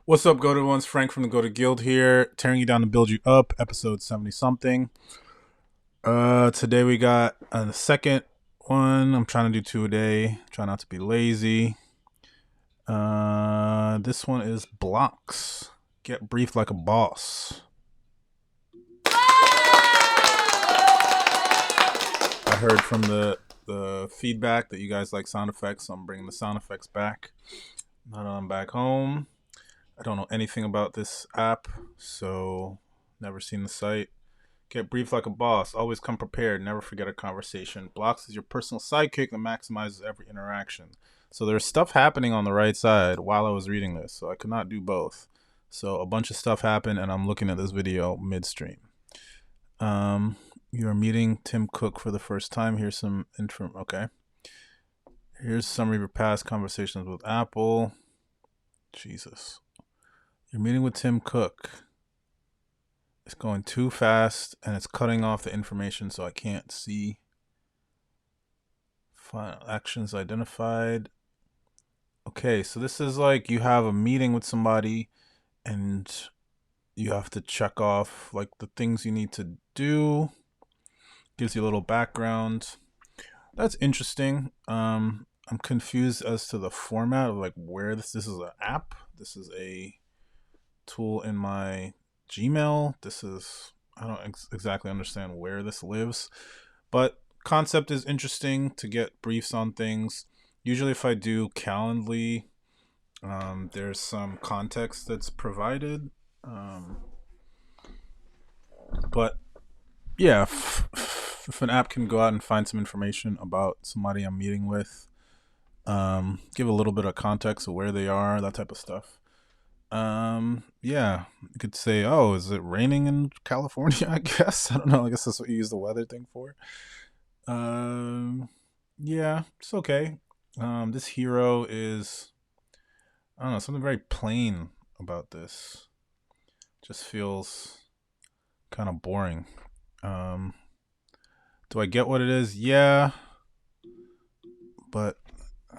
What's up, Go to Ones? Frank from the Go to Guild here, tearing you down to build you up, episode 70 something. Today we got the second one. I'm trying to do two a day, try not to be lazy. This one is Bloks. Get briefed like a boss. I heard from the feedback that you guys like sound effects, so I'm bringing the sound effects back. Now that I'm back home, I don't know anything about this app, so never seen the site. Get briefed like a boss. Always come prepared. Never forget a conversation. Bloks is your personal sidekick that maximizes every interaction. So there's stuff happening on the right side while I was reading this, so I could not do both. So a bunch of stuff happened, and I'm looking at this video midstream. You are meeting Tim Cook for the first time. Here's some info. Okay. Here's a summary of your past conversations with Apple. Jesus. You're meeting with Tim Cook. It's going too fast and it's cutting off the information, so I can't see. Final actions identified. Okay, so this is like you have a meeting with somebody and you have to check off like the things you need to do. Gives you a little background. That's interesting. I'm confused as to the format of like where this is an app. This is a tool in my Gmail. This is, I don't exactly understand where this lives, but concept is interesting to get briefs on things. Usually if I do Calendly, there's some context that's provided. But yeah, if an app can go out and find some information about somebody I'm meeting with, give a little bit of context of where they are, that type of stuff. Yeah, you could say, oh, is it raining in California? I guess. I don't know. I guess that's what you use the weather thing for. Yeah, it's okay. This hero is, I don't know, something very plain about this. Just feels kind of boring. Um, do I get what it is? Yeah, but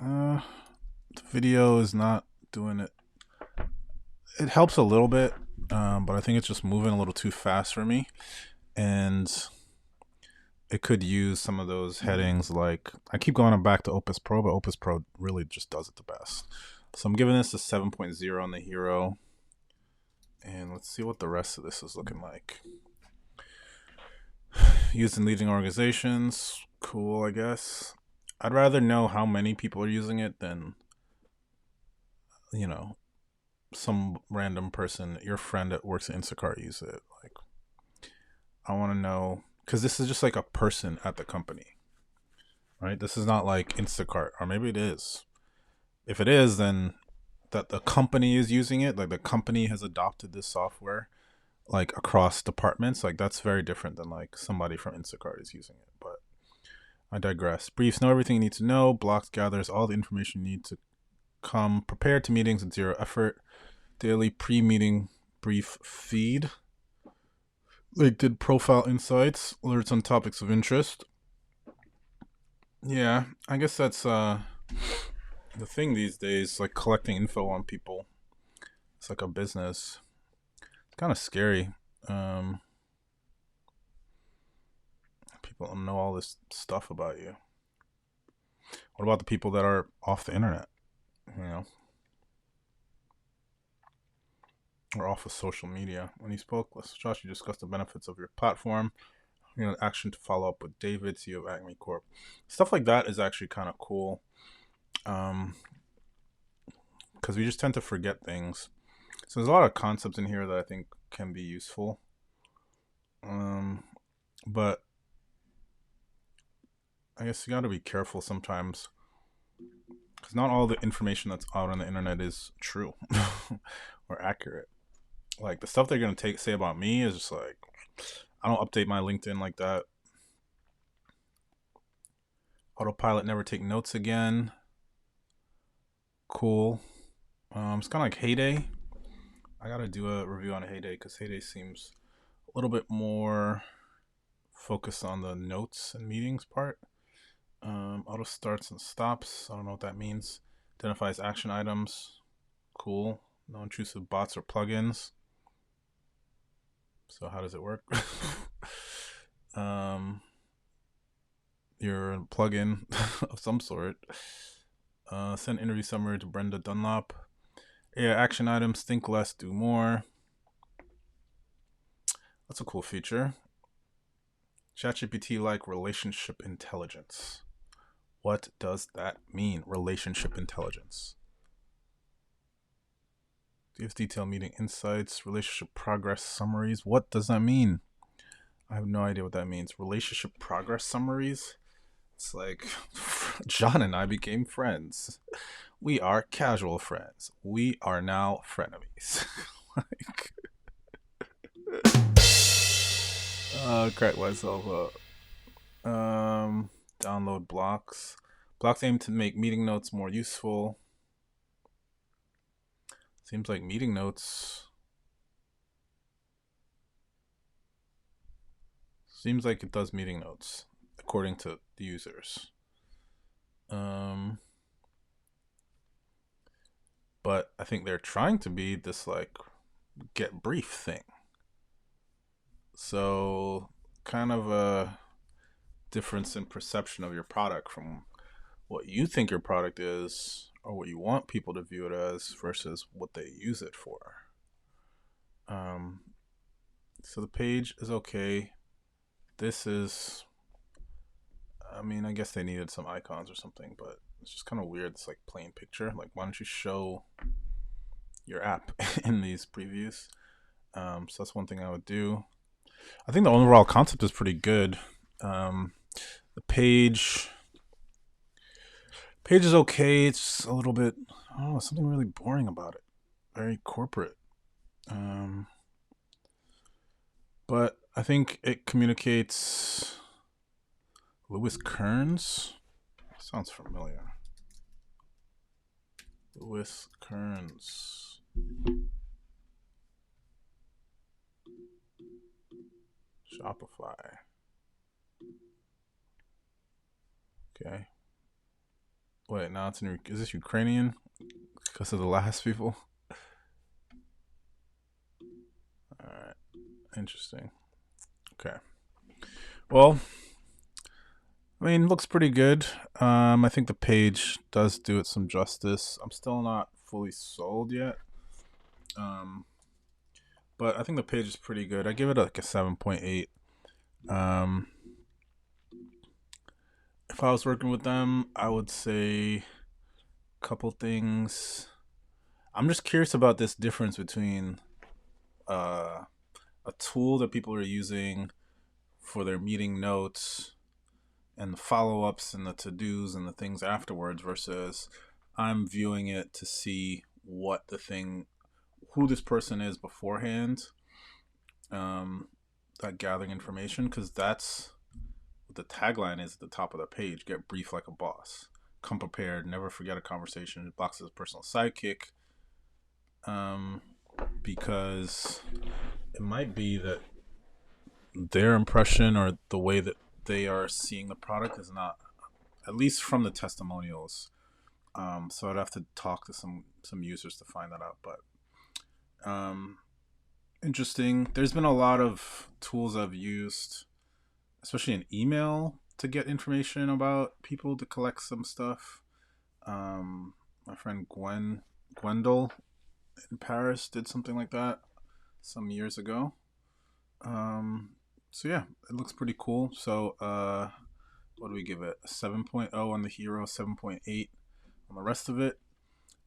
the video is not doing it. It helps a little bit, but I think it's just moving a little too fast for me. And it could use some of those headings. Like I keep going back to Opus Pro, but Opus Pro really just does it the best. So I'm giving this a 7.0 on the hero. And let's see what the rest of this is looking like. Used in leading organizations. Cool, I guess. I'd rather know how many people are using it than, you know, some random person, your friend that works at Instacart use it. Like, I want to know, because this is just like a person at the company, right? This is not like Instacart, or maybe it is. If it is, then that the company is using it, like the company has adopted this software, like across departments, like that's very different than like somebody from Instacart is using it. But I digress. Briefs know everything you need to know. Bloks gathers all the information you need to come prepared to meetings at zero effort. Daily pre-meeting brief feed. They did profile insights, alerts on topics of interest. Yeah, I guess that's the thing these days, like collecting info on people. It's like a business. It's kind of scary. Um, People know all this stuff about you. What about the people that are off the internet? You know, or off of social media. When he spoke, Josh, you discussed the benefits of your platform. Action to follow up with David, CEO of Acme Corp. Stuff like that is actually kind of cool. Because we just tend to forget things. So there's a lot of concepts in here that I think can be useful. But I guess you got to be careful sometimes, because not all the information that's out on the internet is true or accurate. Like the stuff they're gonna say about me is just like, I don't update my LinkedIn like that. Autopilot never take notes again. Cool. It's kind of like Heyday. I gotta do a review on Heyday because Heyday seems a little bit more focused on the notes and meetings part. Auto starts and stops. I don't know what that means. Identifies action items. Cool. No intrusive bots or plugins. So how does it work? um, you're a plugin of some sort. Send interview summary to Brenda Dunlop. Yeah, action items, think less, do more. That's a cool feature. ChatGPT like relationship intelligence. What does that mean? Relationship intelligence. Gives detailed meeting insights, relationship progress summaries. What does that mean? I have no idea what that means. Relationship progress summaries? It's like John and I became friends. We are casual friends. We are now frenemies. Like, crack myself up. Download Bloks. Bloks aim to make meeting notes more useful. Seems like meeting notes. Seems like it does meeting notes, according to the users. But I think they're trying to be this like get brief thing. So kind of a difference in perception of your product from what you think your product is or what you want people to view it as versus what they use it for. So the page is okay. This is, I mean, I guess they needed some icons or something, but it's just kind of weird. It's like plain picture. Like, why don't you show your app in these previews? So that's one thing I would do. I think the overall concept is pretty good. The page is okay. It's a little bit, I don't know, something really boring about it. Very corporate. But I think it communicates. Lewis Kearns? Sounds familiar. Lewis Kearns. Shopify. Okay. Wait, now it's in. Is this Ukrainian? Because of the last people? Alright. Interesting. Okay. Well, I mean, looks pretty good. I think the page does do it some justice. I'm still not fully sold yet. But I think the page is pretty good. I give it like a 7.8. If I was working with them, I would say a couple things. I'm just curious about this difference between a tool that people are using for their meeting notes and the follow-ups and the to-dos and the things afterwards versus I'm viewing it to see what the thing, who this person is beforehand, that gathering information, because that's what the tagline is at the top of the page: get brief like a boss, come prepared, never forget a conversation. Bloks is a personal sidekick, because it might be that their impression or the way that they are seeing the product is not, at least from the testimonials. So I'd have to talk to some users to find that out. But interesting. There's been a lot of tools I've used, especially in email, to get information about people to collect some stuff. My friend Gwendol in Paris did something like that some years ago. So yeah, it looks pretty cool. So what do we give it? A 7.0 on the hero, 7.8 on the rest of it.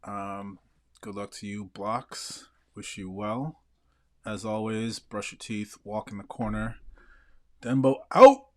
Good luck to you, Bloks. Wish you well. As always, brush your teeth, walk in the corner. Dembo out!